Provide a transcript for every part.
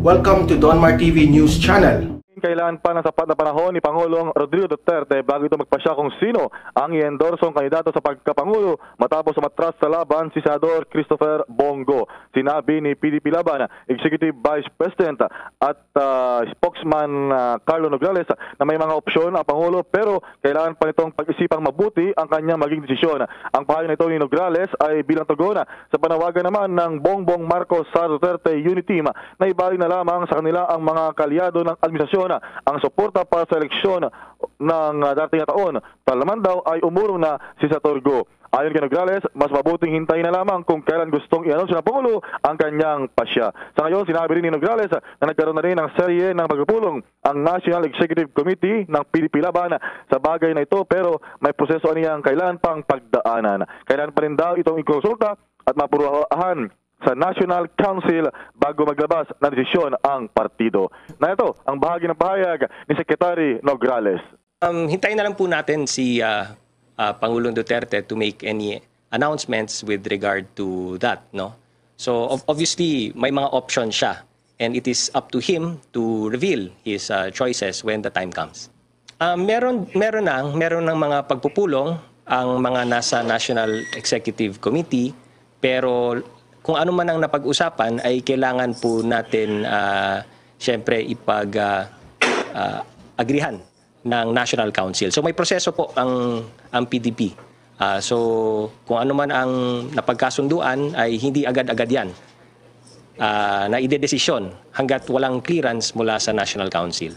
Welcome to Donmar TV News Channel. Kailangan pa ng sapat na panahon ni Pangulong Rodrigo Duterte bago ito magpasya kung sino ang i-endorsong kandidato sa pagkapangulo matapos umatras sa laban si Senador Christopher Bongo. Sinabi ni PDP Laban, Executive Vice President at spokesman Carlo Nograles na may mga opsyon ang Pangulo pero kailangan pa nitong pag-isipang mabuti ang kanyang maging desisyon. Ang pahayag nito ni Nograles ay bilang tugon sa panawagan naman ng Bongbong Marcos sa Duterte Unity Team na ibalik na lamang sa kanila ang mga kalyado ng administrasyon ang suporta para sa eleksyon ng dating na taon. Talaman daw ay umurong na si Senator Go. Ayon kay Nograles, mas mabuting hintayin na lamang kung kailan gustong i-announce ng Pangulo ang kanyang pasya. Sa ngayon, sinabi rin ni Nograles na nagkaroon na rin ng serye ng pagpupulong ang National Executive Committee ng PDP Laban sa bagay na ito pero may proseso niyang kailan pang pagdaanan. Kailan pa rin daw itong ikonsulta at mapuruahan sa National Council bago maglabas ng desisyon ang partido. Na ito ang bahagi ng pahayag ni Secretary Nograles. Hintayin na lang po natin si Pangulong Duterte to make any announcements with regard to that, no? So obviously may mga options siya and it is up to him to reveal his choices when the time comes. Meron ng mga pagpupulong ang mga nasa National Executive Committee pero kung ano man ang napag-usapan ay kailangan po natin siyempre agrihan ng National Council. So may proseso po ang PDP. So kung ano man ang napagkasunduan ay hindi agad-agad yan na idedesisyon hanggat walang clearance mula sa National Council.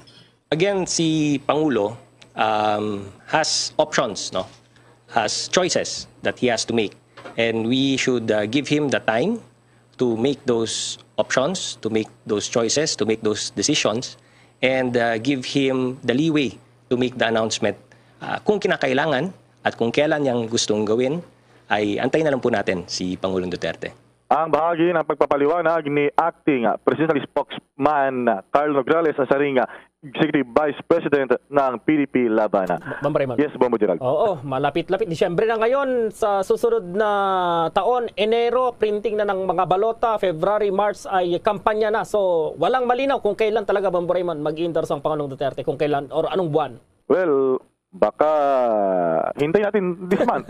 Again, si Pangulo has options, no? Has choices that he has to make. And we should give him the time to make those options, to make those choices, to make those decisions, and give him the leeway to make the announcement. Kung kinakailangan at kung kailan niyang gustong gawin, ay antayin na lang po natin si Pangulong Duterte. Ang bahagi ng pagpapaliwanag ni Acting Presidential Spokesman Carlo Nograles sa ring Executive Vice President ng PDP Laban. Yes, Bombo Gerald. Oo, malapit-lapit. Disyembre na ngayon, sa susunod na taon, Enero, printing na ng mga balota, February, March ay kampanya na. So, walang malinaw kung kailan talaga, Bombo Raymond, mag-endorse ang Pangulong Duterte, kung kailan or anong buwan. Well, baka hintay natin this month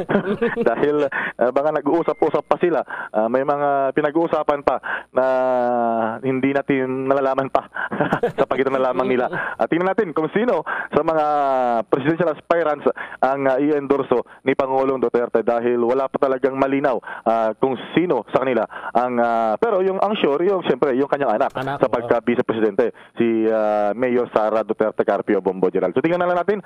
dahil baka nag-uusap-usap pa sila. May mga pinag-uusapan pa na hindi natin nalalaman pa sa pagitan na lamang nila. Tingnan natin kung sino sa mga presidential aspirants ang i-endorso ni Pangulong Duterte dahil wala pa talagang malinaw kung sino sa kanila ang pero yung ang sure yung siyempre yung kanyang anak sa pagka-vice presidente si Mayor Sara Duterte Carpio, Bombo Gerald. So tingnan na lang natin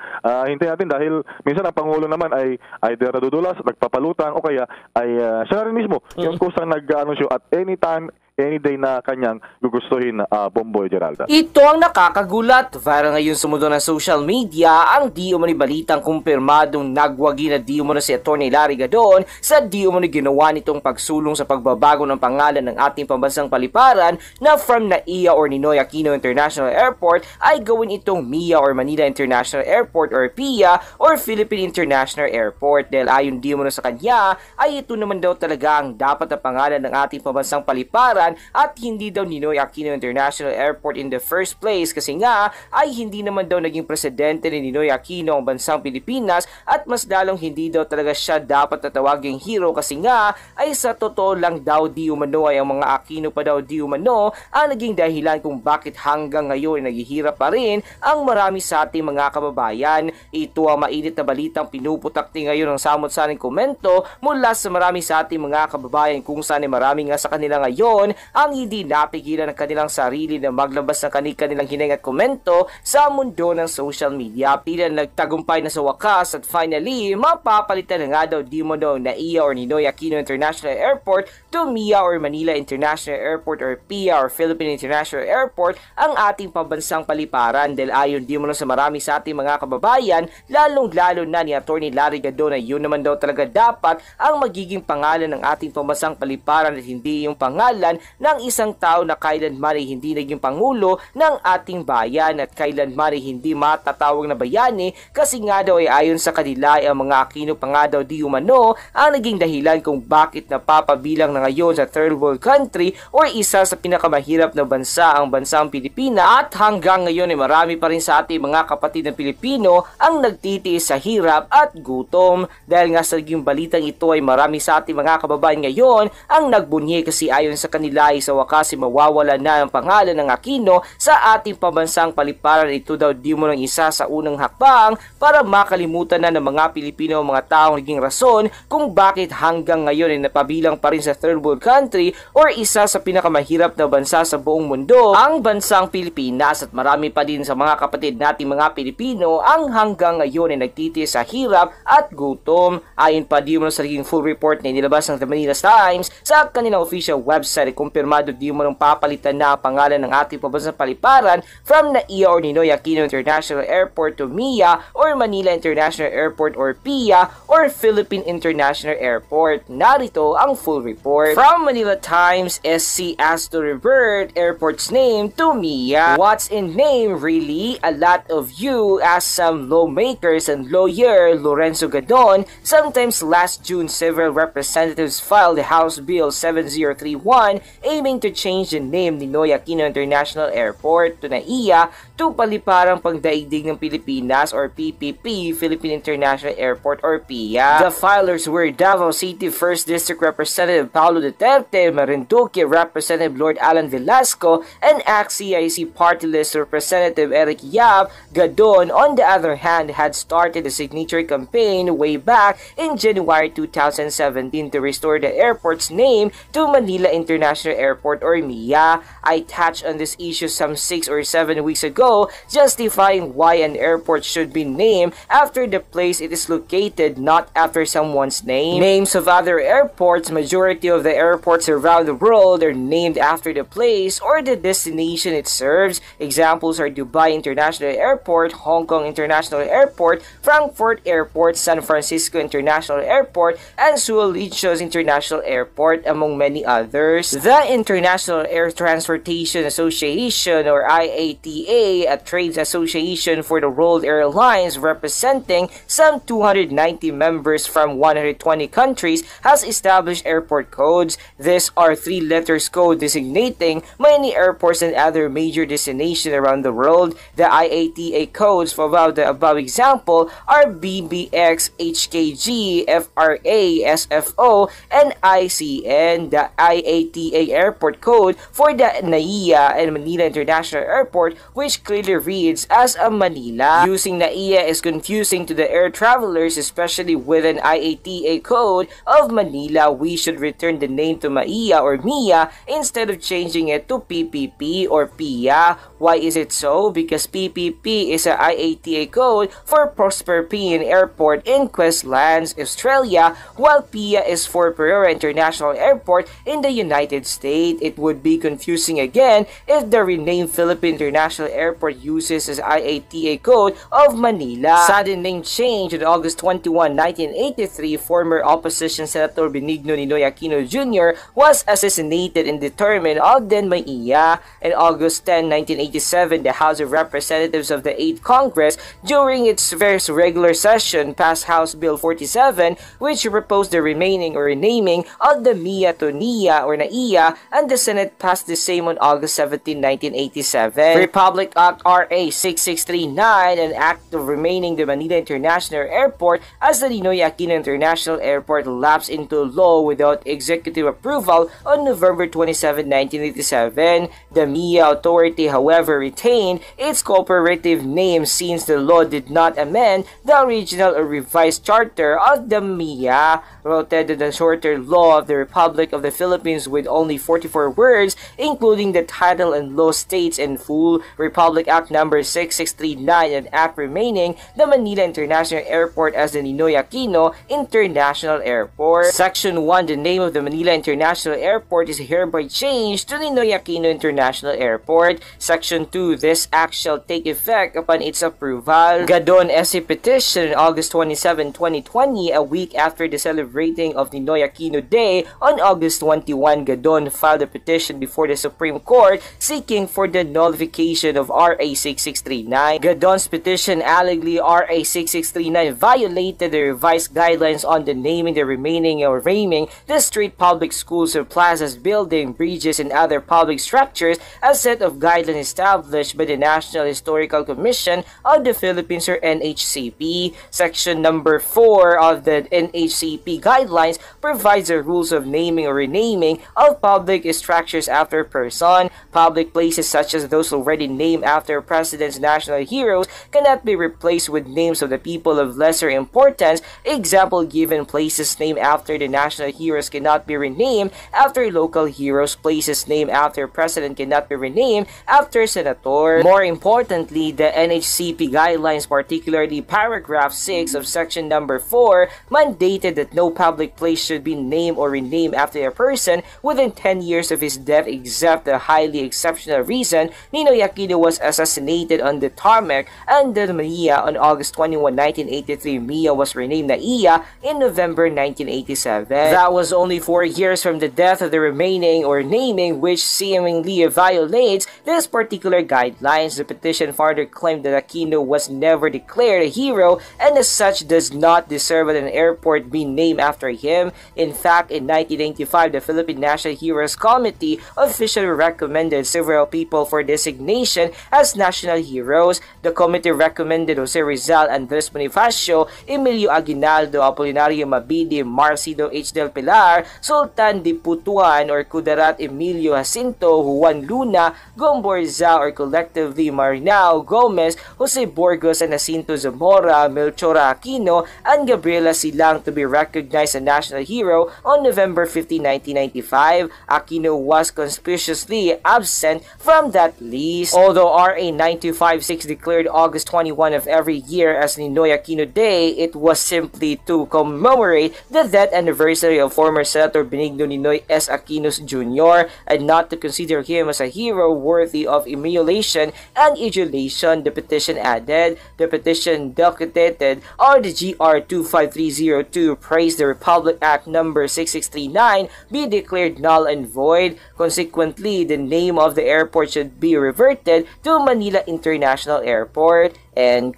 natin dahil minsan ang Pangulo naman ay either nadudulas, nagpapalutang o kaya ay siya na rin mismo yung kusang nag-anunsyo at anytime, any day na kanyang gugustuhin Bomboy Geralda. Ito ang nakakagulat. Viral ngayon sa mundo ng social media ang di umano'y balitang kumpirmadong nagwagi na di umano si Atty. Larry Gadon sa di umano'y ginawa nitong pagsulong sa pagbabago ng pangalan ng ating pambansang paliparan na from NAIA or Ninoy Aquino International Airport ay gawin itong MIA or Manila International Airport or PIA or Philippine International Airport dahil ayon di umano sa kanya ay ito naman daw talaga ang dapat na pangalan ng ating pambansang paliparan at hindi daw Ninoy Aquino International Airport in the first place kasi nga ay hindi naman daw naging presidente ni Ninoy Aquino ang bansang Pilipinas at mas lalong hindi daw talaga siya dapat tatawaging hero kasi nga ay sa totoo lang daw di umano ay ang mga Aquino pa daw di umano ang naging dahilan kung bakit hanggang ngayon ay naghihirap pa rin ang marami sa ating mga kababayan. Ito ang mainit na balitang pinuputakti ngayon ng samot-saring komento mula sa marami sa ating mga kababayan kung saan ay marami nga sa kanila ngayon ang hindi napigilan ng kanilang sarili na maglabas ng kanilang hininga at komento sa mundo ng social media. Tila nagtagumpay na sa wakas at finally, mapapalitan na nga daw di mo daw NAIA or Ninoy Aquino International Airport to MIA or Manila International Airport or PIA or Philippine International Airport ang ating pambansang paliparan dahil ayon di mo sa marami sa ating mga kababayan, lalong-lalo na ni Atty. Larry Gadon na yun naman daw talaga dapat ang magiging pangalan ng ating pambansang paliparan at hindi yung pangalan ng isang tao na kailanman ay hindi naging pangulo ng ating bayan at kailanman ay hindi matatawag na bayani kasi nga daw ay ayon sa kanila ay ang mga Aquino pa nga daw di umano ang naging dahilan kung bakit napapabilang na ngayon sa third world country or isa sa pinakamahirap na bansa ang bansang Pilipinas at hanggang ngayon ay marami pa rin sa ating mga kapatid na Pilipino ang nagtitiis sa hirap at gutom. Dahil nga sa naging balitang ito ay marami sa ating mga kababayan ngayon ang nagbunyi kasi ayon sa kanila ay sa wakas ay mawawala na ang pangalan ng Aquino sa ating pambansang paliparan. Ito daw di mo ng isa sa unang hakbang para makalimutan na ng mga Pilipino ang mga taong naging rason kung bakit hanggang ngayon ay napabilang pa rin sa third world country or isa sa pinakamahirap na bansa sa buong mundo ang bansang Pilipinas. At marami pa din sa mga kapatid nating mga Pilipino ang hanggang ngayon ay nagtitiis sa hirap at gutom. Ayon pa di mo sa naging full report na inilabas ng The Manila Times sa kanilang official website, kumpirmado di mo nang papalitan na ang pangalan ng ating pambansang paliparan from NAIA or Ninoy Aquino International Airport to MIA or Manila International Airport or PIA or Philippine International Airport. Narito ang full report. From Manila Times, SC asked to revert airport's name to MIA. What's in name really? A lot of you, as some lawmakers and lawyer Lorenzo Gadon. Sometimes last June, several representatives filed the House Bill 7031 aiming to change the name Ninoy Aquino International Airport to NAIA to Paliparang Pangdaigdig ng Pilipinas or PPP, Philippine International Airport or PIA. The filers were Davao City 1st District Representative Paulo Duterte, Marinduque Representative Lord Alan Velasco, and ACT-CIC Party List Representative Eric Yap. Gadon, on the other hand, had started a signature campaign way back in January 2017 to restore the airport's name to Manila International Airport or MIA. I touched on this issue some 6 or 7 weeks ago, justifying why an airport should be named after the place it is located, not after someone's name. Names of other airports, majority of the airports around the world are named after the place or the destination it serves. Examples are Dubai International Airport, Hong Kong International Airport, Frankfurt Airport, San Francisco International Airport, and Suolichos International Airport, among many others. The International Air Transportation Association or IATA, a trade association for the world airlines representing some 290 members from 120 countries, has established airport codes. These are 3 letters code designating many airports and other major destinations around the world. The IATA codes for the above example are BBX, HKG, FRA, SFO, and ICN. The IATA airport code for the NAIA and Manila International Airport, which clearly reads as a Manila. Using NAIA is confusing to the air travelers, especially with an IATA code of Manila. We should return the name to MAIA or MIA instead of changing it to PPP or PIA. Why is it so? Because PPP is a IATA code for Prosper P Airport in Queensland, Australia, while PIA is for Pereira International Airport in the United States. It would be confusing again if the renamed Philippine International Airport uses as IATA code of Manila. Sudden name change on August 21, 1983, former opposition Senator Benigno Ninoy Aquino Jr. was assassinated and determined of then MAIA. On August 10, 1987, the House of Representatives of the 8th Congress, during its first regular session, passed House Bill 47, which proposed the remaining or renaming of the MIA to NIA or NAIA, and the Senate passed the same on August 17, 1987. Republic Act RA 6639, an act of remaining the Manila International Airport as the Ninoy Aquino International Airport, lapsed into law without executive approval on November 27, 1987. The MIA authority, however, retained its cooperative name since the law did not amend the original or revised charter of the MIA. Rotated the shorter law of the Republic of the Philippines with only 44 words, including the title and law states in full. Republic Act No. 6639, an act remaining the Manila International Airport as the Ninoy Aquino International Airport. Section 1, the name of the Manila International Airport is hereby changed to Ninoy Aquino International Airport. Section 2, this act shall take effect upon its approval. Gadon SC petition on August 27, 2020, a week after the celebrating of Ninoy Aquino Day on August 21, Gadon Gadon filed a petition before the Supreme Court seeking for the nullification of RA 6639. Gadon's petition allegedly RA 6639 violated the revised guidelines on the naming the remaining or naming the street, public schools or plazas, building, bridges, and other public structures, a set of guidelines established by the National Historical Commission of the Philippines or NHCP. Section number 4 of the NHCP guidelines provides the rules of naming or renaming of public structures after person. Public places such as those already named after presidents, national heroes cannot be replaced with names of the people of lesser importance. Example given: places named after the national heroes cannot be renamed after local heroes. Places named after president cannot be renamed after senator. More importantly, the NHCP guidelines, particularly paragraph 6 of section number 4, mandated that no public place should be named or renamed after a person within 10 years of his death, except the highly exceptional reason Ninoy Aquino was assassinated on the tarmac and the Mia on August 21, 1983. Mia was renamed Naiya in November 1987. That was only 4 years from the death of the remaining or naming, which seemingly violates this particular guidelines. The petition further claimed that Aquino was never declared a hero and as such does not deserve an airport being named after him. In fact, in 1995, the Philippine National Heroes Committee officially recommended several people for designation as national heroes. The committee recommended Jose Rizal, Andres Bonifacio, Emilio Aguinaldo, Apolinario Mabini, Marcido H. Del Pilar, Sultan Diputuan or Kudarat Emilio Jacinto, Juan Luna, Gomborza or collectively Marinao Gomez, Jose Burgos and Jacinto Zamora, Melchora Aquino, and Gabriela Silang to be recognized as a national hero on November 15, 1995. Aquino was conspicuously absent from that list. Although RA 9256 declared August 21 of every year as Ninoy Aquino Day, it was simply to commemorate the death anniversary of former Senator Benigno Ninoy S. Aquinos Jr. and not to consider him as a hero worthy of emulation and adulation. The petition added, the petition docketed or the GR 25302 praised the Republic Act number 6639 be declared null and void. Consequently, the name of the airport should be reverted to Manila International Airport. And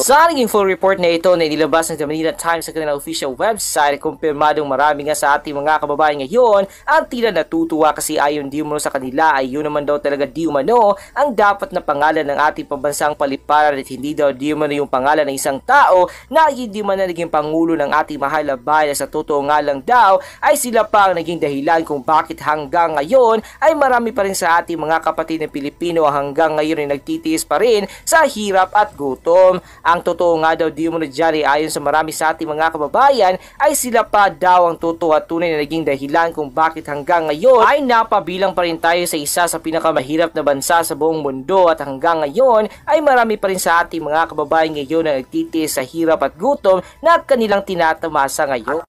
sa naging full report na ito na inilabas ng The Manila Times sa kanilang official website, kumpirmadong marami nga sa ating mga kababayan ngayon ang tila natutuwa kasi ayon di umano sa kanila ay yun naman daw talaga di umano ang dapat na pangalan ng ating pambansang paliparan at hindi daw di umano yung pangalan ng isang tao na hindi man na naging pangulo ng ating mahal na bayan. Sa totoo nga lang daw ay sila pa ang naging dahilan kung bakit hanggang ngayon ay marami pa rin sa ating mga kapatid na Pilipino hanggang ngayon ay nagtitiis pa rin sa hirap at gutom. Ang totoo nga daw di umano dyan ayon sa marami sa ating mga kababayan ay sila pa daw ang totoo at tunay na naging dahilan kung bakit hanggang ngayon ay napabilang pa rin tayo sa isa sa pinakamahirap na bansa sa buong mundo at hanggang ngayon ay marami pa rin sa ating mga kababayan ngayon na nagtitiis sa hirap at gutom na kanilang tinatamasa ngayon.